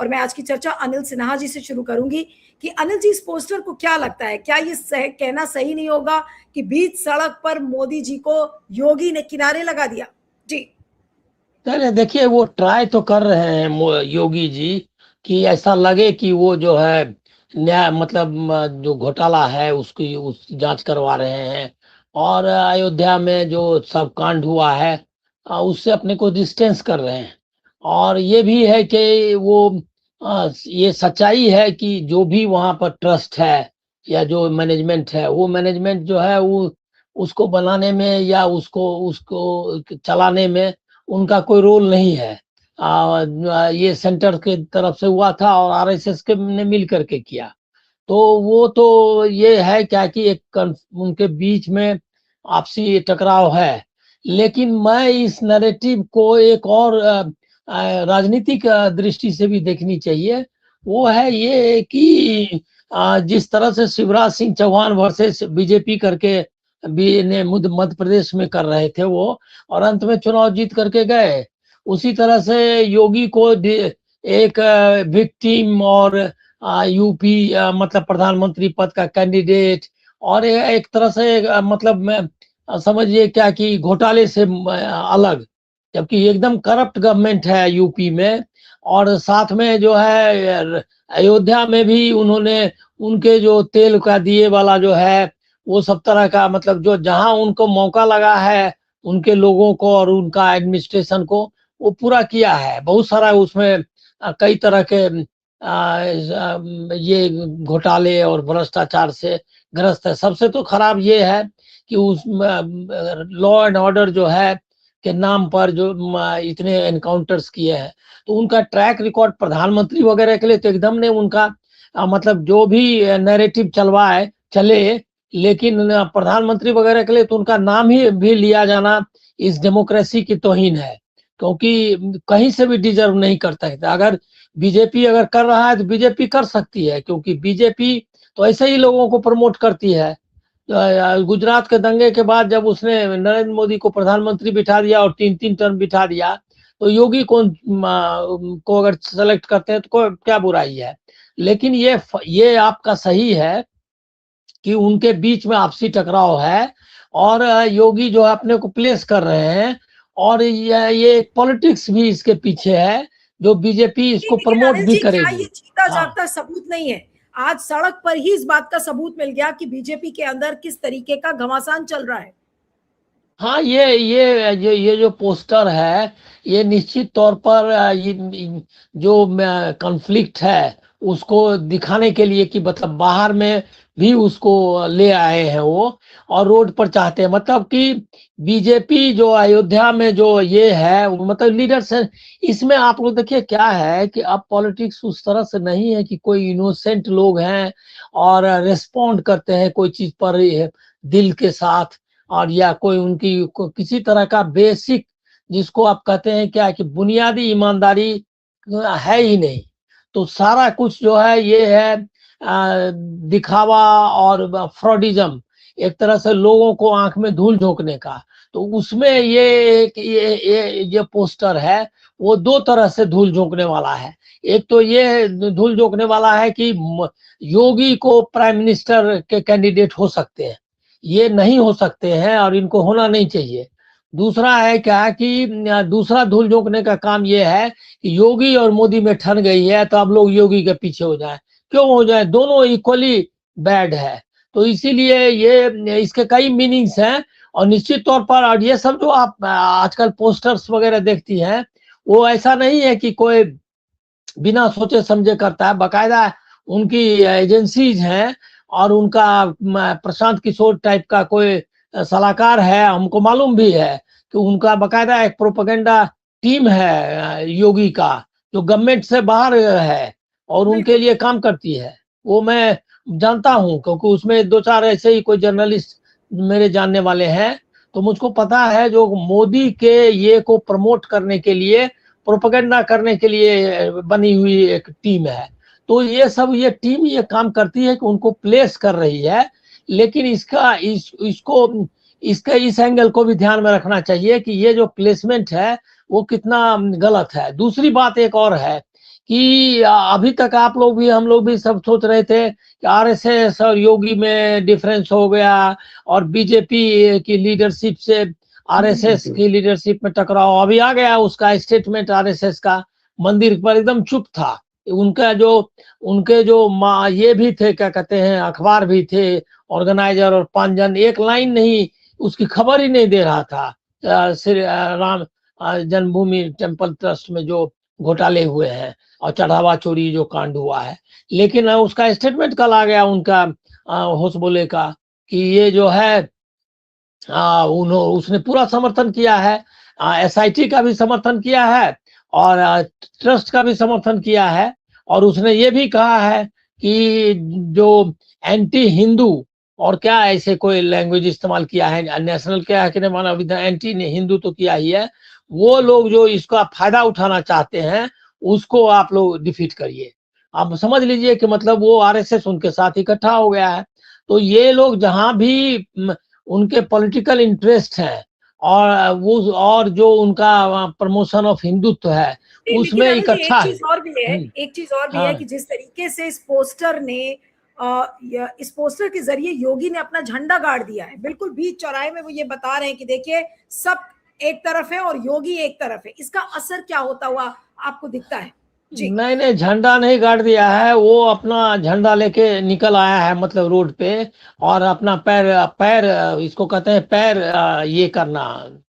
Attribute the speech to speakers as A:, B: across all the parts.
A: और मैं आज की चर्चा अनिल सिन्हा जी से शुरू करूंगी कि अनिल जी, इस पोस्टर को क्या लगता है, क्या ये कहना सही नहीं होगा कि बीच सड़क पर मोदी जी को योगी ने किनारे लगा दिया? जी
B: नहीं, देखिए वो ट्राई तो कर रहे हैं योगी जी कि ऐसा लगे कि वो जो है न्याय मतलब जो घोटाला है उसकी उस जांच करवा रहे हैं, और अयोध्या में जो सब कांड हुआ है उससे अपने को डिस्टेंस कर रहे हैं। और ये भी है कि वो ये सच्चाई है कि जो भी वहां पर ट्रस्ट है या जो मैनेजमेंट है, वो मैनेजमेंट जो है वो उसको बनाने में या उसको उसको चलाने में उनका कोई रोल नहीं है। ये सेंटर के तरफ से हुआ था और आरएसएस के ने मिल करके किया। तो वो तो ये है क्या कि उनके बीच में आपसी टकराव है। लेकिन मैं इस नैरेटिव को एक और राजनीतिक दृष्टि से भी देखनी चाहिए। वो है ये कि जिस तरह से शिवराज सिंह चौहान वर्सेस बीजेपी करके भी ने मध्य प्रदेश में कर रहे थे वो, और अंत में चुनाव जीत करके गए, उसी तरह से योगी को एक विक्टिम और यूपी मतलब प्रधानमंत्री पद का कैंडिडेट, और एक तरह से मतलब समझिए क्या कि घोटाले से अलग, जबकि एकदम करप्ट गवर्नमेंट है यूपी में। और साथ में जो है अयोध्या में भी उन्होंने उनके जो तेल का दिए वाला जो है वो सब तरह का मतलब जो जहां उनको मौका लगा है उनके लोगों को और उनका एडमिनिस्ट्रेशन को वो पूरा किया है। बहुत सारा उसमें कई तरह के ये घोटाले और भ्रष्टाचार से ग्रस्त है। सबसे तो खराब ये है कि उस लॉ एंड ऑर्डर जो है के नाम पर जो इतने एनकाउंटर्स किए हैं, तो उनका ट्रैक रिकॉर्ड प्रधानमंत्री वगैरह के लिए तो एकदम ने उनका मतलब जो भी नैरेटिव चलवाए चले, लेकिन प्रधानमंत्री वगैरह के लिए तो उनका नाम ही भी लिया जाना इस डेमोक्रेसी की तौहीन है, क्योंकि कहीं से भी डिजर्व नहीं करता है। अगर बीजेपी अगर कर रहा है तो बीजेपी कर सकती है, क्योंकि बीजेपी तो ऐसे ही लोगों को प्रमोट करती है। गुजरात के दंगे के बाद जब उसने नरेंद्र मोदी को प्रधानमंत्री बिठा दिया और 3-3 टर्म बिठा दिया, तो योगी को अगर सेलेक्ट करते हैं तो क्या बुराई है। लेकिन ये आपका सही है कि उनके बीच में आपसी टकराव है, और योगी जो है अपने को प्लेस कर रहे हैं, और ये पॉलिटिक्स भी इसके पीछे है जो बीजेपी इसको
A: लेकिन
B: प्रमोट
A: अनिल
B: भी
A: जी, क्या ये
B: करेगी।
A: जीता
B: हाँ
A: जागता सबूत नहीं है? आज सड़क पर ही इस बात का सबूत मिल गया कि बीजेपी के अंदर किस तरीके का घमासान चल रहा है।
B: हाँ, ये जो पोस्टर है ये निश्चित तौर पर ये जो कॉन्फ्लिक्ट है उसको दिखाने के लिए कि मतलब बाहर में भी उसको ले आए हैं वो, और रोड पर चाहते हैं मतलब कि बीजेपी जो अयोध्या में जो ये है मतलब लीडर्स है। इसमें आप लोग देखिए क्या है कि अब पॉलिटिक्स उस तरह से नहीं है कि कोई इनोसेंट लोग हैं और रिस्पोंड करते हैं कोई चीज पर दिल के साथ, और या कोई उनकी किसी तरह का बेसिक जिसको आप कहते हैं क्या कि बुनियादी ईमानदारी है ही नहीं। तो सारा कुछ जो है ये है दिखावा और फ्रॉडिज्म, एक तरह से लोगों को आंख में धूल झोंकने का। तो उसमें ये पोस्टर है वो दो तरह से धूल झोंकने वाला है। एक तो ये धूल झोंकने वाला है कि योगी को प्राइम मिनिस्टर के कैंडिडेट हो सकते हैं, ये नहीं हो सकते हैं और इनको होना नहीं चाहिए। दूसरा है क्या कि दूसरा धूल झोंकने का काम ये है कि योगी और मोदी में ठन गई है तो अब लोग योगी के पीछे हो जाएं। क्यों हो जाए, दोनों इक्वली बैड है। तो इसीलिए ये इसके कई मीनिंग्स हैं, और निश्चित तौर पर और ये सब जो आप आजकल पोस्टर्स वगैरह देखती हैं वो ऐसा नहीं है कि कोई बिना सोचे समझे करता है। बाकायदा उनकी एजेंसीज हैं, और उनका प्रशांत किशोर टाइप का कोई सलाहकार है, हमको मालूम भी है कि उनका बाकायदा एक प्रोपेगेंडा टीम है योगी का, जो गवर्नमेंट से बाहर है और उनके लिए काम करती है। वो मैं जानता हूं क्योंकि उसमें दो चार ऐसे ही कोई जर्नलिस्ट मेरे जानने वाले हैं। तो मुझको पता है जो मोदी के ये को प्रमोट करने के लिए, प्रोपेगेंडा करने के लिए बनी हुई एक टीम है। तो ये टीम ये काम करती है कि उनको प्लेस कर रही है। लेकिन इसका इस एंगल को भी ध्यान में रखना चाहिए कि ये जो प्लेसमेंट है वो कितना गलत है। दूसरी बात एक और है कि अभी तक आप लोग भी हम लोग भी सब सोच रहे थे कि आरएसएस और योगी में डिफरेंस हो गया और बीजेपी की लीडरशिप से आरएसएस की लीडरशिप में टकराव अभी आ गया। उसका स्टेटमेंट आरएसएस का मंदिर पर एकदम चुप था। उनके जो ये भी थे, क्या कहते हैं, अखबार भी थे, ऑर्गेनाइजर और पंजन, एक लाइन नहीं उसकी खबर ही नहीं दे रहा था। श्री राम जन्मभूमि टेम्पल ट्रस्ट में जो घोटाले हुए हैं और चढ़ावा चोरी जो कांड हुआ है, लेकिन उसका स्टेटमेंट कल आ गया उनका होश बोले का कि ये जो है उसने पूरा समर्थन किया है, एसआईटी का भी समर्थन किया है और ट्रस्ट का भी समर्थन किया है। और उसने ये भी कहा है कि जो एंटी हिंदू और क्या ऐसे कोई लैंग्वेज इस्तेमाल किया है, नेशनल क्या है कि नहीं माना, एंटी हिंदू तो किया ही है, वो लोग जो इसका फायदा उठाना चाहते हैं उसको आप लोग डिफीट करिए। आप समझ लीजिए कि मतलब वो आरएसएस उनके साथ इकट्ठा हो गया है। तो ये लोग जहां भी उनके पॉलिटिकल इंटरेस्ट है और जो उनका प्रमोशन ऑफ हिंदुत्व है
A: लेकिन
B: उसमें
A: अनिल जी,
B: इकट्ठा है।
A: एक चीज और भी है
B: हाँ
A: कि जिस तरीके से इस पोस्टर ने इस पोस्टर के जरिए योगी ने अपना झंडा गाड़ दिया है, बिल्कुल बीच चौराहे में वो ये बता रहे हैं कि देखिए सब एक तरफ है और योगी एक तरफ है। इसका असर क्या होता हुआ आपको दिखता है? जी।
B: नहीं, झंडा नहीं गाड़ दिया है, वो अपना झंडा लेके निकल आया है मतलब रोड पे, और अपना पैर पैर इसको कहते हैं पैर ये करना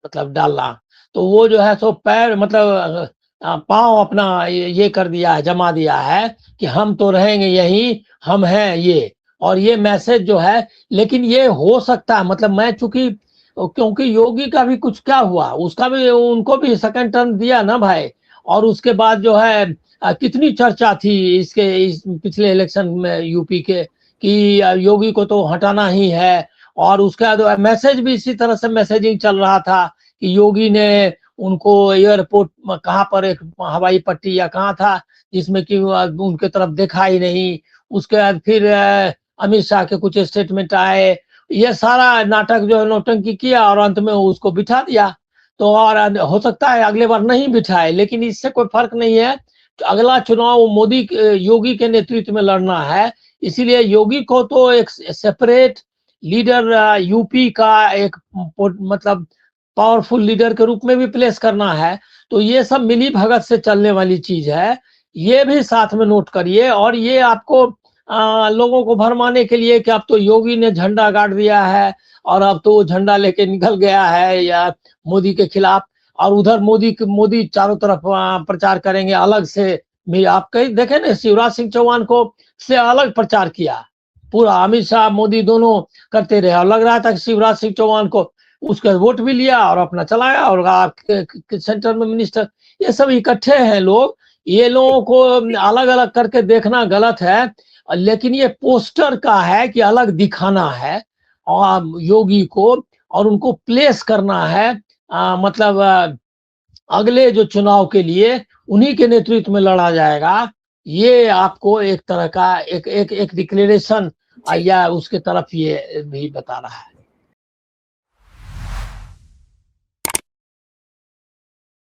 B: मतलब डालना। तो वो जो है सो पैर मतलब पांव अपना ये कर दिया है, जमा दिया है कि हम तो रहेंगे यहीं, हम हैं ये। और ये मैसेज जो है, लेकिन ये हो सकता है मतलब मैं चूंकि क्योंकि योगी का भी कुछ क्या हुआ, उसका भी उनको भी सेकंड टर्म दिया ना भाई। और उसके बाद जो है कितनी चर्चा थी इस पिछले इलेक्शन में यूपी के कि योगी को तो हटाना ही है। और उसका जो मैसेज भी इसी तरह से मैसेजिंग चल रहा था कि योगी ने उनको एयरपोर्ट कहाँ पर एक हवाई पट्टी या कहाँ था जिसमें कि उनके तरफ देखा ही नहीं। उसके बाद फिर अमित शाह के कुछ स्टेटमेंट आए, ये सारा नाटक जो है नौटंकी किया और अंत में उसको बिठा दिया। तो और हो सकता है अगले बार नहीं बिठाए, लेकिन इससे कोई फर्क नहीं है। तो अगला चुनाव मोदी योगी के नेतृत्व में लड़ना है, इसीलिए योगी को तो एक सेपरेट लीडर यूपी का एक मतलब पावरफुल लीडर के रूप में भी प्लेस करना है। तो ये सब मिली भगत से चलने वाली चीज है, ये भी साथ में नोट करिए। और ये आपको लोगों को भरमाने के लिए कि अब तो योगी ने झंडा गाड़ दिया है और अब तो वो झंडा लेके निकल गया है या मोदी के खिलाफ, और उधर मोदी चारों तरफ प्रचार करेंगे अलग से। आप कहीं देखे ना, शिवराज सिंह चौहान को से अलग प्रचार किया, पूरा अमित शाह मोदी दोनों करते रहे और लग रहा था कि शिवराज सिंह चौहान को उसका वोट भी लिया और अपना चलाया और सेंटर में मिनिस्टर। ये सब इकट्ठे हैं लोग, ये लोगों को अलग अलग करके देखना गलत है। लेकिन ये पोस्टर का है कि अलग दिखाना है और योगी को, और उनको प्लेस करना है मतलब अगले जो चुनाव के लिए उन्हीं के नेतृत्व में लड़ा जाएगा। ये आपको एक तरह का एक डिक्लेरेशन या उसके तरफ ये भी बता रहा है।